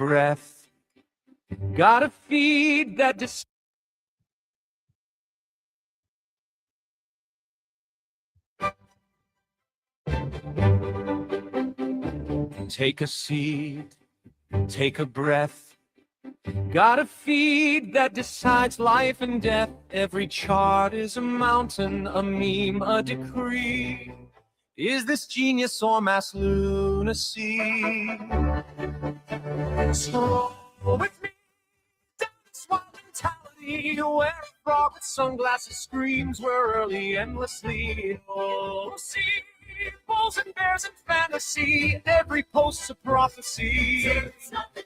breath. Gotta feed that Take a seat, take a breath. Gotta feed that decides life and death. Every chart is a mountain, a meme, a decree. Is this genius or mass lunacy? So with me, down swap mentality, where a frog with sunglasses screams we're early endlessly. Oh, see, bulls and bears and fantasy, every post's a prophecy. It's nothing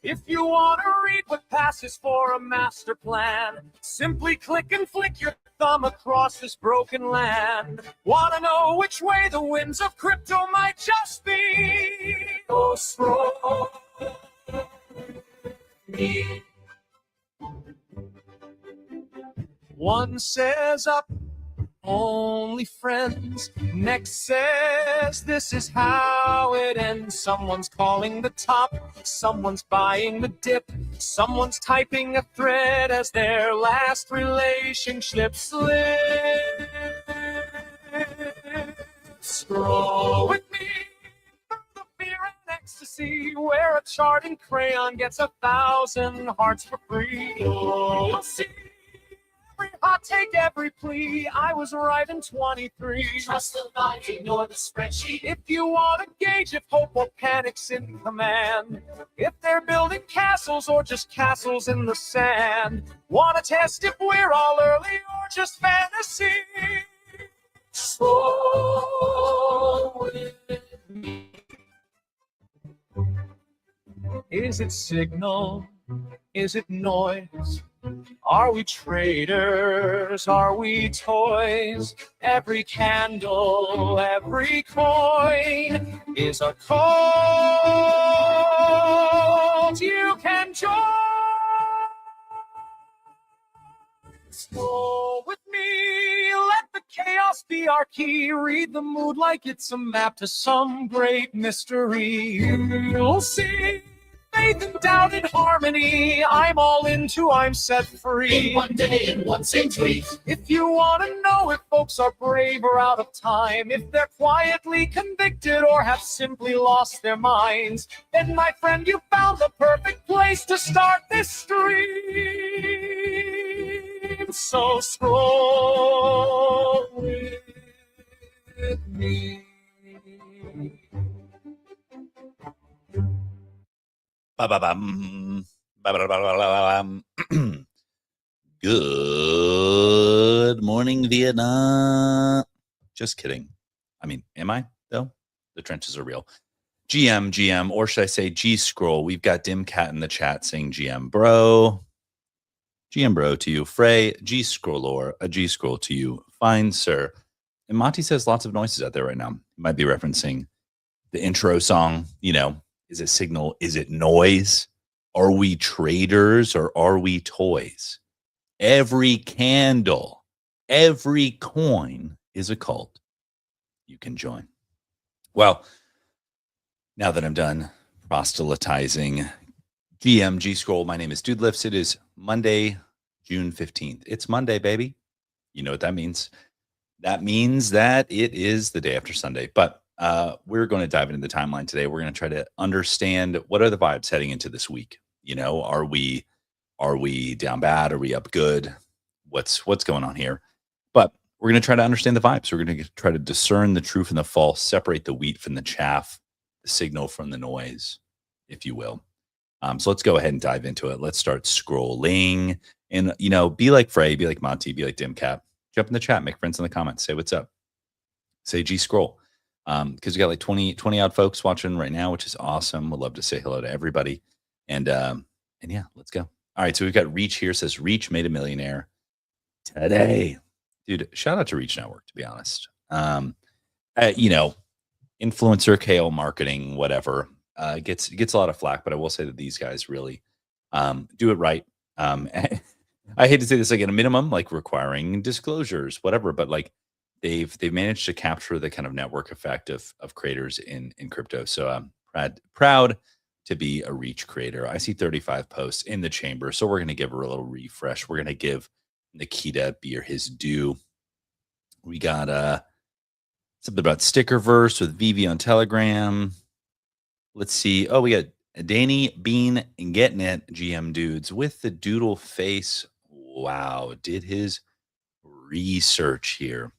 if you want to read what passes for a master plan, simply click and flick your thumb across this broken land. Want to know which way the winds of crypto might just be? Oh, scroll me. One says up, only friends. Next says this is how it ends. Someone's calling the top, someone's buying the dip, someone's typing a thread as their last relationship slips. Scroll with me through the fear and ecstasy, where a chart in crayon gets 1,000 hearts for free. You'll see every hot take, every plea. I was right in 23. Trust the line, ignore the spreadsheet. If you want to gauge if hope or panic's in command, if they're building castles or just castles in the sand, want to test if we're all early or just fantasy? Slow with me. Is it signal? Is it noise? Are we traders? Are we toys? Every candle, every coin is a cult you can join. Go with me, let the chaos be our key. Read the mood like it's a map to some great mystery. You'll see faith and doubt and harmony. I'm all into, I'm set free. In one day, in one same tweet. If you want to know if folks are brave or out of time, if they're quietly convicted or have simply lost their minds, then my friend, you found the perfect place to start this stream. So scroll with me. Ba-ba-bum. Ba-ba-ba-ba-ba-bum. Good morning, Vietnam. Just kidding. I mean, am I, though? The trenches are real. GM, or should I say G-Scroll? We've got Dim Cat in the chat saying GM bro. GM bro to you. Frey, G-Scrollor, a G-Scroll to you. Fine, sir. And Monty says lots of noises out there right now. He might be referencing the intro song, you know. Is it signal? Is it noise? Are we traders or are we toys? Every candle, every coin is a cult you can join. Well, now that I'm done proselytizing GM Scroll, my name is Dude Lifts. It is Monday, June 15th. It's Monday, baby. You know what that means. That means that it is the day after Sunday. But we're going to dive into the timeline today. We're going to try to understand what are the vibes heading into this week. You know, are we down bad? Are we up good? What's going on here? But we're going to try to understand the vibes. We're going to try to discern the true from the false, separate the wheat from the chaff, the signal from the noise, if you will. So let's go ahead and dive into it. Let's start scrolling and, you know, be like Frey, be like Monty, be like Dimcat. Jump in the chat, make friends in the comments, say what's up. Say G Scroll. Because we got like 20 odd folks watching right now, which is awesome. Would love to say hello to everybody. And yeah, let's go. All right, so we've got Reach here. Says Reach made a millionaire today. Dude, shout out to Reach Network, to be honest. You know, influencer, KO marketing, whatever, gets a lot of flack, but I will say that these guys really do it right. I hate to say this, like at a minimum, like requiring disclosures, whatever, but like they've managed to capture the kind of network effect of creators in crypto. So I'm proud to be a reach creator. I see 35 posts in the chamber, so we're going to give her a little refresh. We're going to give Nikita Beer his due. We got something about Stickerverse with Vivi on Telegram. Let's see. Oh, we got Danny Bean and Getting It GM dudes with the doodle face. Wow, did his research here.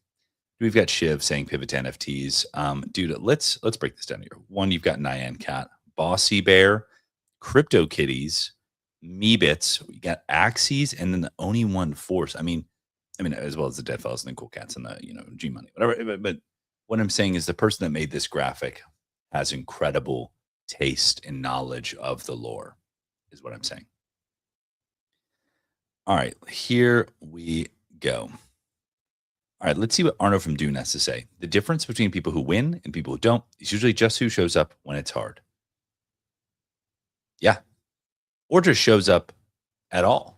We've got Shiv saying pivot to NFTs. Dude, let's break this down here. One, you've got Nyan Cat, Bossy Bear, Crypto Kitties, Meebits, we got Axes, and then the only one Force. I mean, as well as the Dead Fellas and the Cool Cats and the G Money, whatever. But what I'm saying is the person that made this graphic has incredible taste and knowledge of the lore, is what I'm saying. All right, here we go. All right, let's see what Arno from Dune has to say. The difference between people who win and people who don't is usually just who shows up when it's hard. Yeah. Or just shows up at all.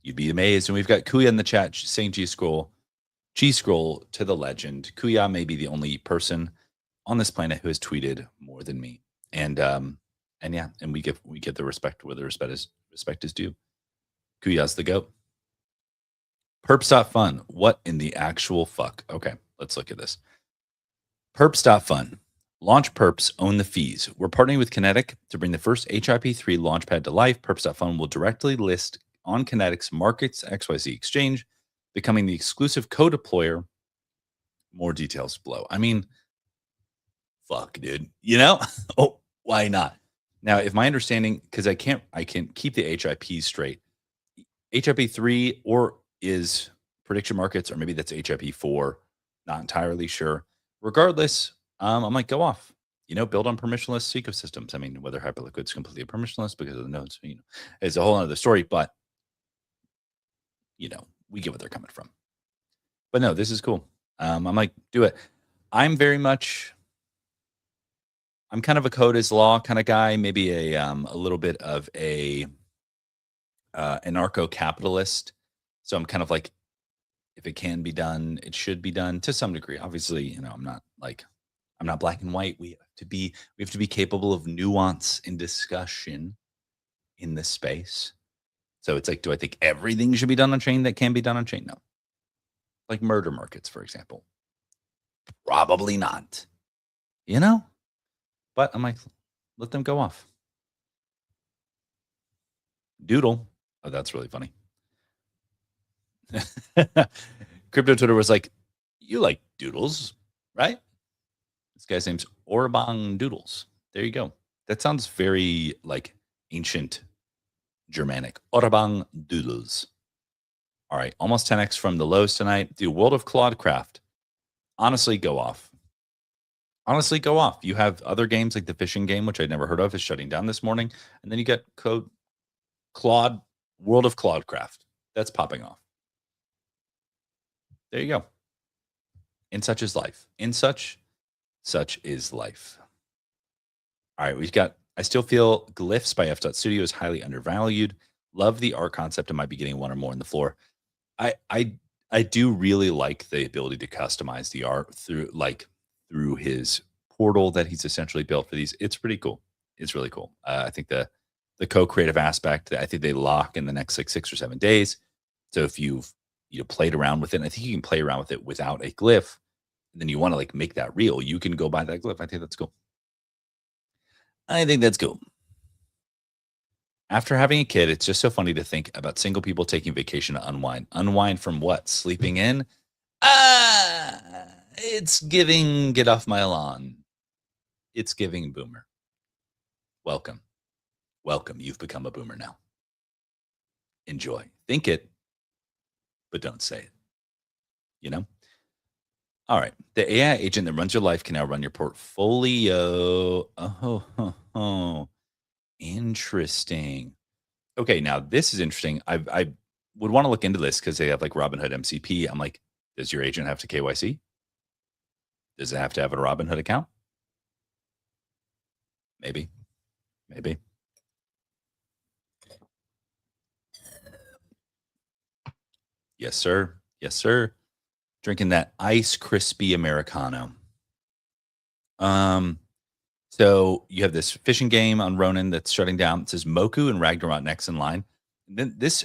You'd be amazed. And we've got Kuya in the chat saying G-Scroll to the legend. Kuya may be the only person on this planet who has tweeted more than me. And yeah, and we give the respect where the respect is due. Kuya's the GOAT. Perps.fun. What in the actual fuck? Okay, let's look at this. Perps.fun. Launch Perps, own the fees. We're partnering with Kinetic to bring the first HIP3 launchpad to life. Perps.fun will directly list on Kinetic's Markets XYZ exchange, becoming the exclusive co-deployer. More details below. I mean, fuck, dude. Oh, why not? Now, if my understanding, because I can keep the HIP straight. HIP3 or is prediction markets, or maybe that's HIP4. Not entirely sure. Regardless, I'm like, go off. Build on permissionless ecosystems. I mean, whether Hyperliquid's completely permissionless because of the nodes, is a whole other story. But we get what they're coming from. But no, this is cool. I'm like, do it. I'm kind of a code is law kind of guy. Maybe a little bit of a anarcho-capitalist. So I'm kind of like, if it can be done, it should be done to some degree. Obviously, I'm not black and white. We have to be capable of nuance and discussion in this space. So it's like, do I think everything should be done on chain that can be done on chain? No. Like murder markets, for example. Probably not. But I'm like, let them go off. Doodle. Oh, that's really funny. Crypto Twitter was like, you like doodles, right? This guy's name's Orbang Doodles. There you go. That sounds very like ancient Germanic. Orbang Doodles. All right, almost 10x from the lows tonight. Dude, World of Claudcraft. Honestly, go off. You have other games like the fishing game, which I'd never heard of, is shutting down this morning. And then you get World of Claudcraft. That's popping off. There you go. And such is life. Such is life. All right, we've got, I still feel Glyphs by F.Studio is highly undervalued. Love the art concept and might be getting one or more on the floor. I do really like the ability to customize the art through his portal that he's essentially built for these. It's pretty cool. It's really cool. I think the co-creative aspect, I think they lock in the next 6 or 7 days. So if you've played around with it, and I think you can play around with it without a glyph, and then you want to make that real, you can go buy that glyph. I think that's cool. After having a kid, it's just so funny to think about single people taking vacation to unwind. Unwind from what? Sleeping in? It's giving get off my lawn. It's giving boomer. Welcome. You've become a boomer now. Enjoy. Think it, but don't say it. All right. The AI agent that runs your life can now run your portfolio. Oh. Interesting. Okay, now this is interesting. I would want to look into this because they have like Robinhood MCP. I'm like, does your agent have to KYC? Does it have to have a Robinhood account? Maybe. Yes, sir. Drinking that ice crispy Americano. So So you have this fishing game on Ronin that's shutting down. It says Moku and Ragnarok next in line. And then this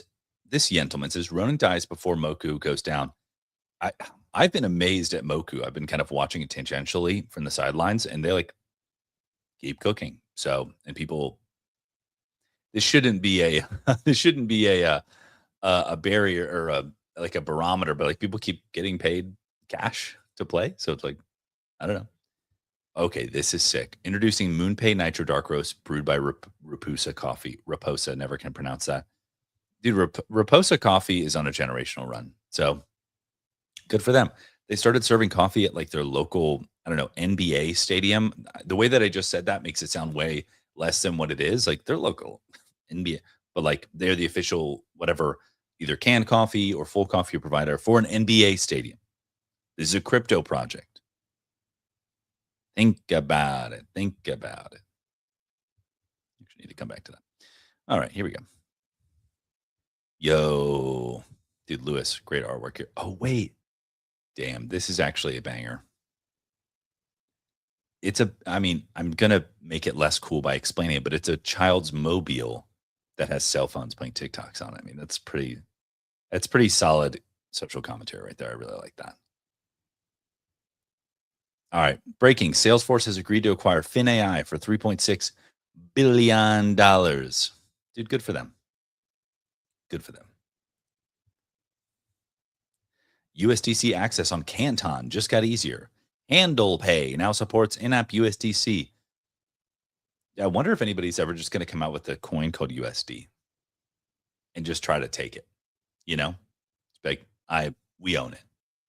gentleman says Ronin dies before Moku goes down. I I've been amazed at Moku. I've been kind of watching it tangentially from the sidelines, and they like keep cooking. So and people, this shouldn't be a this shouldn't be a barrier or a like a barometer, but like people keep getting paid cash to play. So it's like I don't know. Okay, this is sick. Introducing Moonpay Nitro Dark Roast brewed by Raposa Coffee. Raposa, never can pronounce that. Dude, Raposa Coffee is on a generational run. So good for them. They started serving coffee at like their local, I don't know, NBA stadium. The way that I just said that makes it sound way less than what it is. Like they're local NBA, but like they're the official, whatever, either canned coffee or full coffee provider for an NBA stadium. This is a crypto project. Think about it. Think about it. Actually, need to come back to that. All right, here we go. Yo, dude, Lewis, great artwork here. Oh, wait. Damn, this is actually a banger. I mean, I'm going to make it less cool by explaining it, but it's a child's mobile that has cell phones playing TikToks on it. I mean, that's pretty solid social commentary right there. I really like that. All right. Breaking. Salesforce has agreed to acquire FinAI for $3.6 billion. Dude, good for them. Good for them. USDC access on Canton just got easier. Handle Pay now supports in-app USDC. I wonder if anybody's ever just going to come out with a coin called USD and just try to take it. You know, it's like we own it.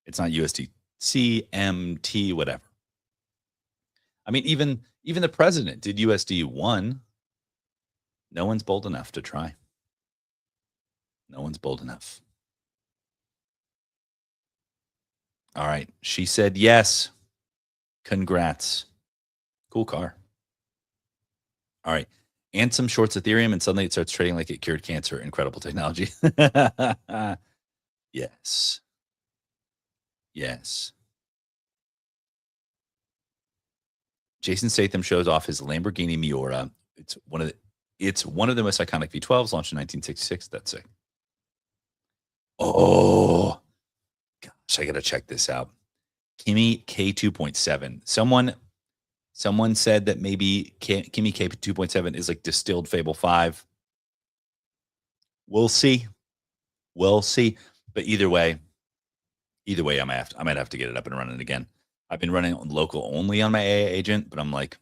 It's not USD, CMT, whatever. I mean, even the president did USD1. No one's bold enough to try. No one's bold enough. All right. She said yes. Congrats. Cool car. All right. Ansem shorts Ethereum and suddenly it starts trading like it cured cancer. Incredible technology. Yes. Yes. Jason Statham shows off his Lamborghini Miura. It's one of the most iconic V12s launched in 1966. That's sick. Oh, gosh, I gotta check this out. Kimi K2.7. Someone said that maybe Kimi K2.7 is like distilled Fable 5. We'll see. We'll see. But either way, I might have to get it up and running again. I've been running local only on my AA agent, but I'm like,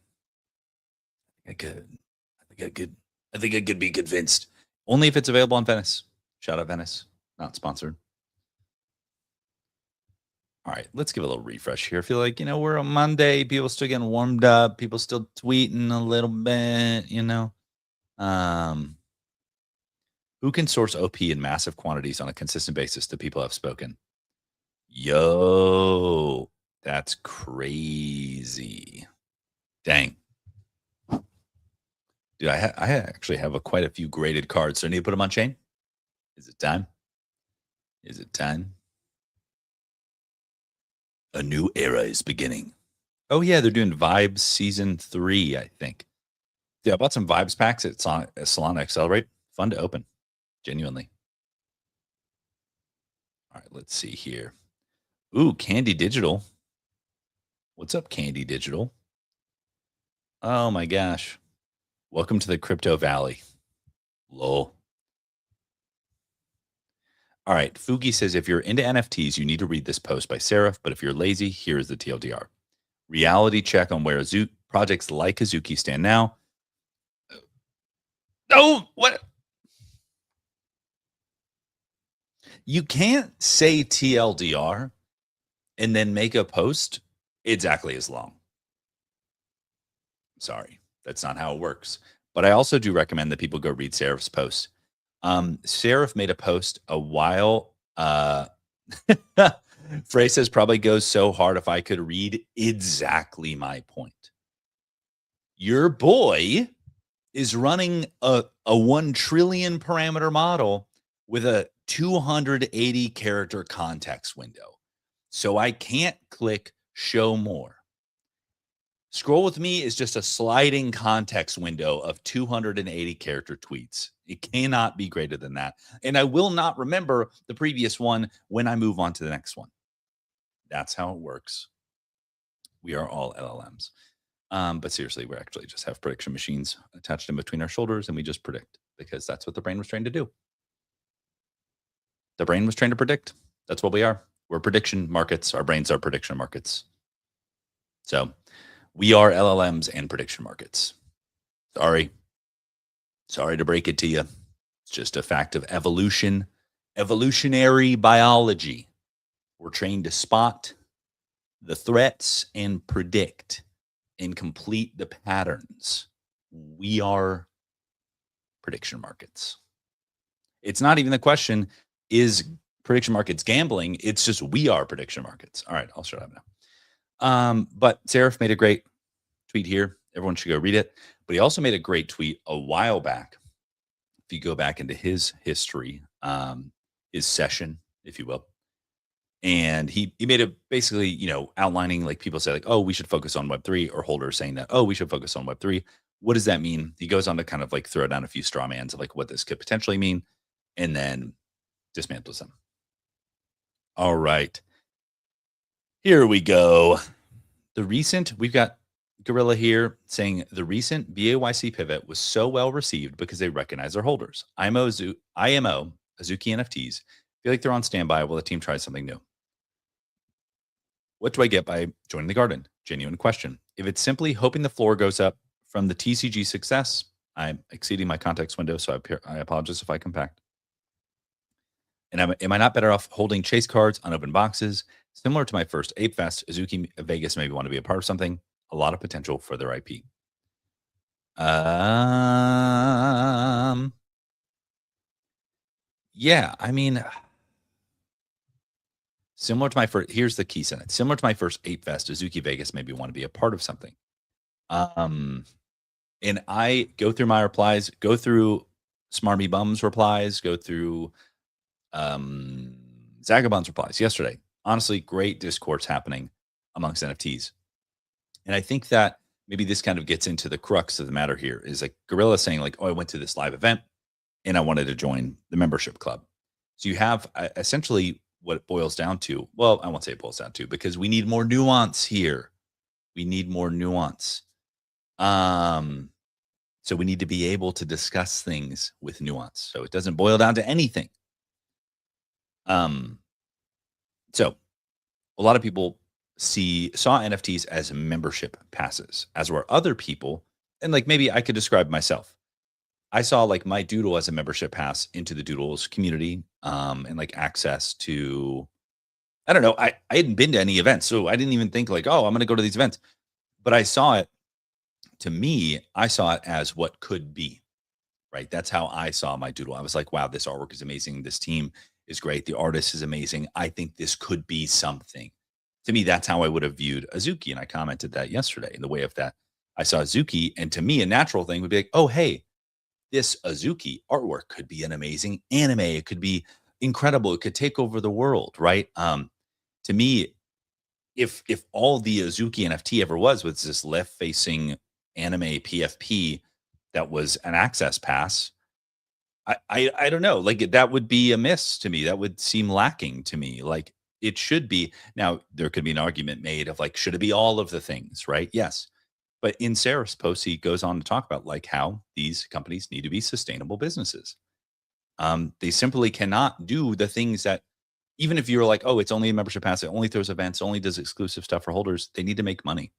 I think I could be convinced. Only if it's available on Venice. Shout out Venice. Not sponsored. All right, let's give a little refresh here. I feel like, we're on Monday. People still getting warmed up. People still tweeting a little bit, Who can source OP in massive quantities on a consistent basis that people have spoken? Yo, that's crazy. Dang. Dude, I actually have quite a few graded cards. So I need to put them on chain? Is it time? Is it time? A new era is beginning. Oh, yeah, they're doing Vibes Season 3, I think. Yeah, I bought some Vibes packs at Solana Accelerate. Fun to open. Genuinely. All right, let's see here. Ooh, Candy Digital. What's up, Candy Digital? Oh, my gosh. Welcome to the Crypto Valley. Lol. All right. Fugi says, if you're into NFTs, you need to read this post by Seraph, but if you're lazy, here is the TLDR. Reality check on where projects like Azuki stand now. Oh, what? You can't say TLDR and then make a post exactly as long. Sorry, that's not how it works. But I also do recommend that people go read Seraph's post. Seraph made a post a while. Frey says probably goes so hard if I could read exactly my point. Your boy is running a 1 trillion parameter model with a 280 character context window. So I can't click show more. Scroll with me is just a sliding context window of 280 character tweets. It cannot be greater than that. And I will not remember the previous one when I move on to the next one. That's how it works. We are all LLMs. But seriously, we actually just have prediction machines attached in between our shoulders and we just predict because that's what the brain was trained to do. The brain was trained to predict. That's what we are. We're prediction markets. Our brains are prediction markets. So we are LLMs and prediction markets. Sorry to break it to you. It's just a fact of evolution, evolutionary biology. We're trained to spot the threats and predict and complete the patterns. We are prediction markets. It's not even the question, is prediction markets gambling? It's just we are prediction markets. All right, I'll shut up now. But Seraph made a great tweet here. Everyone should go read it. But he also made a great tweet a while back. If you go back into his history, his session, if you will. And he made it basically, you know, outlining, like people say like, oh, we should focus on Web3, or holders saying that, oh, we should focus on Web3. What does that mean? He goes on to kind of like throw down a few straw mans of like what this could potentially mean, and then dismantles them. All right. Here we go. We've got Gorilla here saying the recent BAYC pivot was so well received because they recognize their holders. IMO, Azuki NFTs feel like they're on standby while the team tries something new. What do I get by joining the garden? Genuine question. If it's simply hoping the floor goes up from the TCG success, I'm exceeding my context window, so I apologize if I compact. And am I not better off holding chase cards, unopened boxes? Similar to my first Ape Fest, Azuki Vegas maybe want to be a part of something. A lot of potential for their IP. Yeah, I mean, similar to my first, here's the key sentence. Similar to my first Ape Fest, Azuki Vegas maybe want to be a part of something. And I go through my replies, go through Smarmy Bum's replies, go through Zagabond's replies yesterday. Honestly, great discourse happening amongst NFTs. And I think that maybe this kind of gets into the crux of the matter here is like Gorilla saying like, oh, I went to this live event and I wanted to join the membership club. So you have essentially what it boils down to. Well, I won't say it boils down to, because we need more nuance here. We need more nuance. So we need to be able to discuss things with nuance. So it doesn't boil down to anything. So a lot of people saw NFTs as membership passes, as were other people. And like, maybe I could describe myself. I saw like my Doodle as a membership pass into the Doodles community, and like access to, I don't know. I hadn't been to any events, so I didn't even think like, oh, I'm going to go to these events. But I saw it, to me, I saw it as what could be, right? That's how I saw my Doodle. I was like, wow, this artwork is amazing. This team is great. The artist is amazing. I think this could be something. To me, that's how I would have viewed Azuki. And I commented that yesterday in the way of that. I saw Azuki, and to me, a natural thing would be like, oh, hey, this Azuki artwork could be an amazing anime. It could be incredible. It could take over the world, right? To me, if all the Azuki NFT ever was this left-facing anime PFP that was an access pass, I don't know. Like, that would be a miss to me. That would seem lacking to me. Like, it should be. Now, there could be an argument made of like, should it be all of the things, right? Yes. But in Sarah's post, he goes on to talk about like how these companies need to be sustainable businesses. They simply cannot do the things that, even if you're like, oh, it's only a membership pass, it only throws events, only does exclusive stuff for holders, they need to make money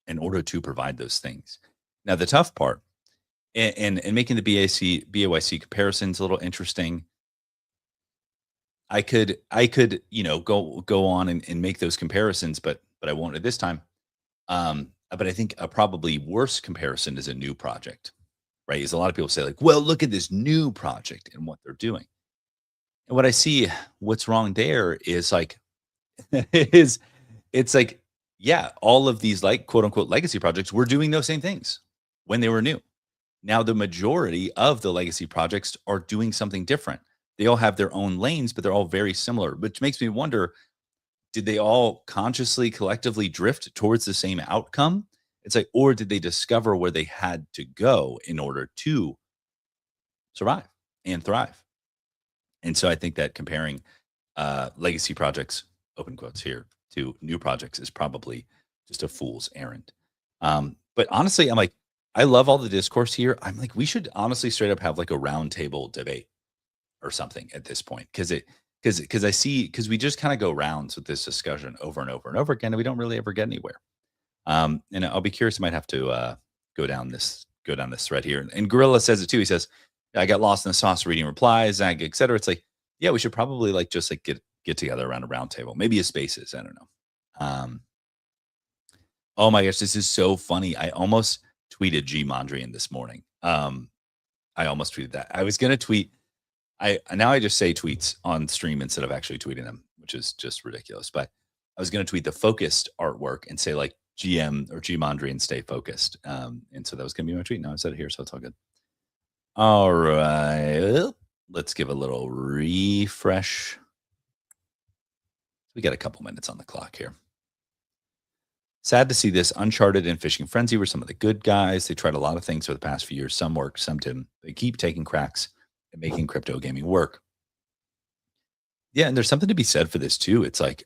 in order to provide those things. Now, the tough part, and making the BAYC comparisons a little interesting, I could, go on and make those comparisons, but I won't at this time. But I think a probably worse comparison is a new project, right? Is a lot of people say like, well, look at this new project and what they're doing. And what I see, what's wrong there is like, it's like, yeah, all of these like quote unquote legacy projects were doing those same things when they were new. Now, the majority of the legacy projects are doing something different. They all have their own lanes, but they're all very similar, which makes me wonder, did they all consciously, collectively drift towards the same outcome? It's like, or did they discover where they had to go in order to survive and thrive? And so I think that comparing legacy projects, open quotes here, to new projects is probably just a fool's errand. But honestly, I'm like, I love all the discourse here. I'm like, we should honestly straight up have like a roundtable debate or something at this point because we just kind of go rounds with this discussion over and over and over again, and we don't really ever get anywhere. And I'll be curious. I might have to go down this thread here. And Gorilla says it too. He says, I got lost in the sauce reading replies, et cetera. It's like, yeah, we should probably like just like get together around a round table, maybe a spaces. I don't know. Oh my gosh, this is so funny. I almost tweeted G Mondrian this morning. I almost tweeted that. I was gonna tweet. I just say tweets on stream instead of actually tweeting them, which is just ridiculous. But I was gonna tweet the focused artwork and say like GM or G Mondrian stay focused. And so that was gonna be my tweet. Now I said it here, so it's all good. All right. Let's give a little refresh. We got a couple minutes on the clock here. Sad to see this. Uncharted and Fishing Frenzy were some of the good guys. They tried a lot of things for the past few years. Some worked, some didn't. They keep taking cracks and making crypto gaming work. Yeah, and there's something to be said for this too. It's like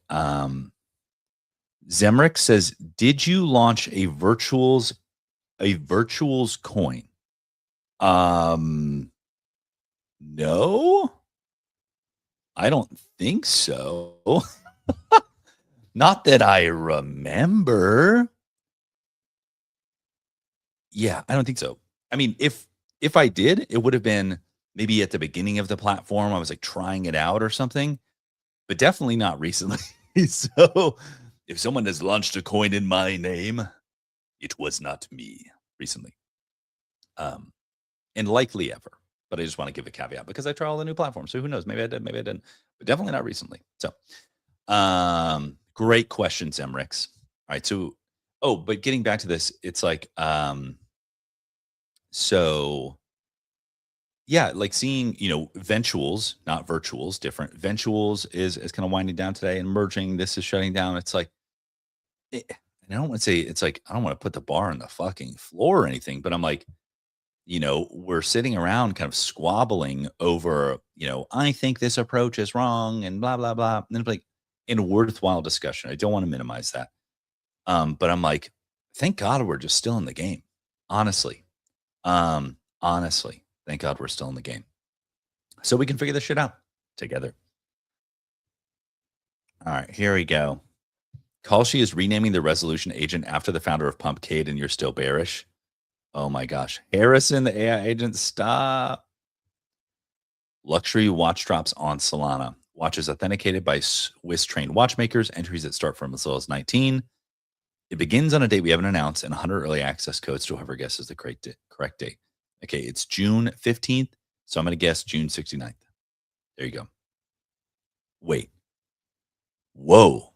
Zemrick says, "Did you launch a virtuals coin?" No, I don't think so. Not that I remember. Yeah, I don't think so. I mean, if I did, it would have been maybe at the beginning of the platform. I was like trying it out or something, but definitely not recently. So if someone has launched a coin in my name, it was not me recently. And likely ever. But I just want to give a caveat because I try all the new platforms. So who knows? Maybe I did, maybe I didn't. But definitely not recently. So great question, Zemrix. All right. So but getting back to this, it's like so yeah, like seeing, Ventuals, not virtuals, different. Ventuals is kind of winding down today and merging. This is shutting down. It's like I don't want to say it's like I don't want to put the bar on the fucking floor or anything, but I'm like, we're sitting around kind of squabbling over, I think this approach is wrong and blah, blah, blah. And it's like in a worthwhile discussion. I don't want to minimize that. But I'm like, thank God we're just still in the game. Honestly. Honestly, thank God we're still in the game. So we can figure this shit out together. All right, here we go. Kalshi is renaming the resolution agent after the founder of Pumpcade, and you're still bearish. Oh my gosh. Harrison, the AI agent, stop. Luxury watch drops on Solana. Watches authenticated by Swiss trained watchmakers. Entries that start from as low as 19. It begins on a date we haven't announced and 100 early access codes to whoever guesses the correct date. Okay, it's June 15th. So I'm going to guess June 69th. There you go. Wait. Whoa.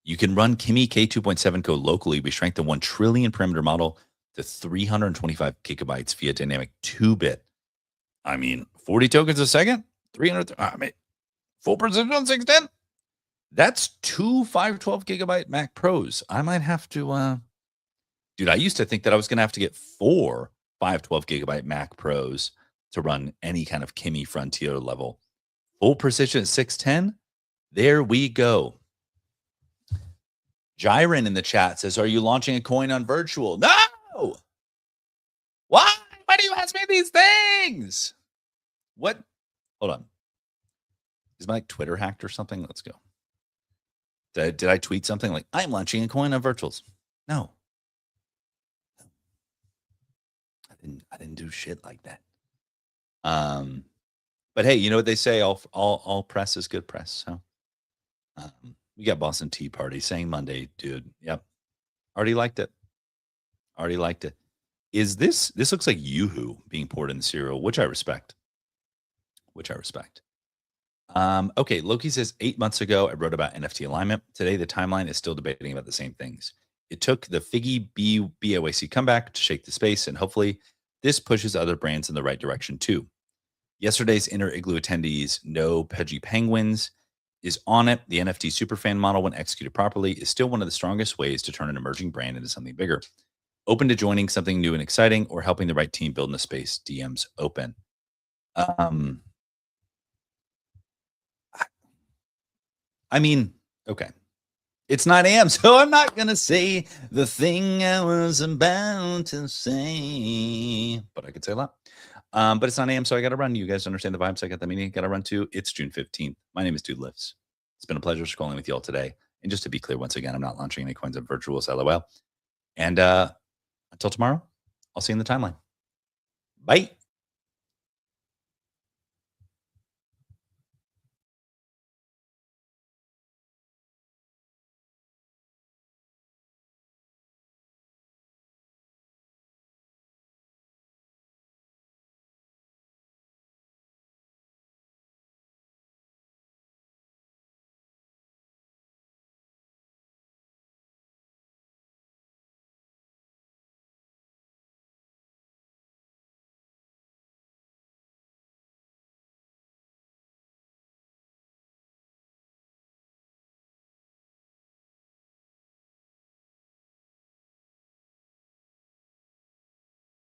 You can run Kimi K2.7 code locally. We shrank the 1 trillion parameter model to 325 gigabytes via dynamic 2-bit. I mean, 40 tokens a second, 300. Full precision on 610. That's 2 512 gigabyte Mac Pros. I might have to, dude. I used to think that I was going to have to get 4 512 gigabyte Mac Pros to run any kind of Kimi Frontier level. Full precision at 610. There we go. Jiren in the chat says, "Are you launching a coin on virtual?" No. Why? Why do you ask me these things? What? Hold on. Is my Twitter hacked or something? Let's go. Did I tweet something like, "I'm launching a coin on virtuals"? No. I didn't do shit like that. But hey, you know what they say? All press is good press. So we got Boston Tea Party saying Monday, dude. Yep. Already liked it. Is this looks like Yoo-hoo being poured in the cereal, which I respect. Okay, Loki says 8 months ago I wrote about NFT alignment. Today the timeline is still debating about the same things. It took the Figgy BOAC comeback to shake the space, and hopefully this pushes other brands in the right direction too. Yesterday's Inner Igloo attendees No Pudgy Penguins is on it. The NFT superfan model, when executed properly, is still one of the strongest ways to turn an emerging brand into something bigger. Open to joining something new and exciting or helping the right team build in a space. DMs open. I mean, okay. It's 9 a.m., so I'm not going to say the thing I was about to say, but I could say a lot. But it's 9 a.m., so I got to run. You guys understand the vibes. I got the meeting. Got to run too. It's June 15th. My name is Dude Lifts. It's been a pleasure scrolling with you all today. And just to be clear, once again, I'm not launching any coins of virtuals, LOL. And until tomorrow, I'll see you in the timeline. Bye.